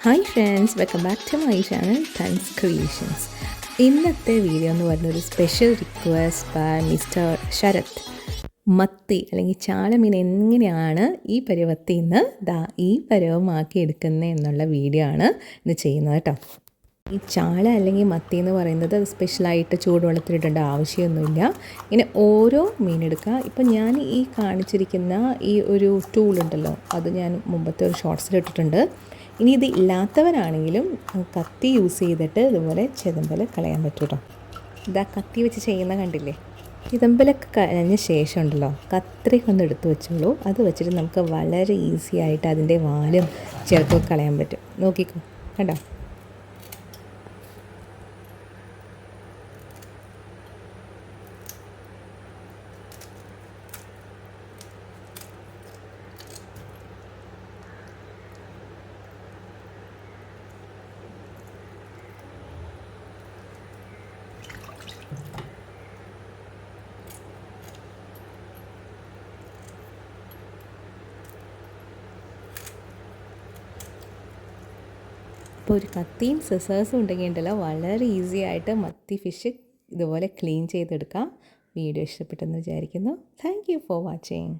Hi friends, welcome back to my channel Thans creations. ഇന്നത്തെ video എന്ന് പറഞ്ഞൊരു special request by mister Sarath. മത്തി അല്ലെങ്കിൽ ചാള മീൻ എങ്ങനെയാണ് ഈ പരുവത്തിൽ നിന്ന് ഈ പരുവമാക്കി എടുക്കുന്നത് എന്നുള്ള വീഡിയോ ആണ് ഇന്ന് ചെയ്യുന്നത് കേട്ടോ. ഈ ചാള അല്ലെങ്കിൽ മത്തി എന്ന് പറയുന്നത് അത് സ്പെഷ്യലായിട്ട് ചൂടുവെള്ളത്തിലിടേണ്ട ആവശ്യമൊന്നുമില്ല. ഇങ്ങനെ ഓരോ മീനെടുക്കുക. ഇപ്പം ഞാൻ ഈ കാണിച്ചിരിക്കുന്ന ഈ ഒരു ടൂളുണ്ടല്ലോ, അത് ഞാൻ മുമ്പത്തെ ഒരു ഷോർട്സിലിട്ടിട്ടുണ്ട്. ഇനി ഇത് ഇല്ലാത്തവരാണെങ്കിലും കത്തി യൂസ് ചെയ്തിട്ട് ഇതുപോലെ ചെതമ്പൽ കളയാൻ പറ്റും കേട്ടോ. ഇതാ കത്തി വെച്ച് ചെയ്യുന്ന കണ്ടില്ലേ. ചെതമ്പലൊക്കെ കഴിഞ്ഞ ശേഷം ഉണ്ടല്ലോ, കത്രിക എടുത്ത് വെച്ചോളൂ. അത് വെച്ചിട്ട് നമുക്ക് വളരെ ഈസി ആയിട്ട് അതിൻ്റെ വാലും ചെറുപ്പൊക്കെ കളയാൻ പറ്റും. നോക്കിക്കോ, കണ്ടോ. അപ്പോൾ ഒരു കത്തിയും സിസേഴ്സും ഉണ്ടെങ്കിൽ ഉണ്ടല്ലോ, വളരെ ഈസി ആയിട്ട് മത്തി ഫിഷ് ഇതുപോലെ ക്ലീൻ ചെയ്തെടുക്കാം. വീഡിയോ ഇഷ്ടപ്പെട്ടെന്ന് വിചാരിക്കുന്നു. Thank you for watching.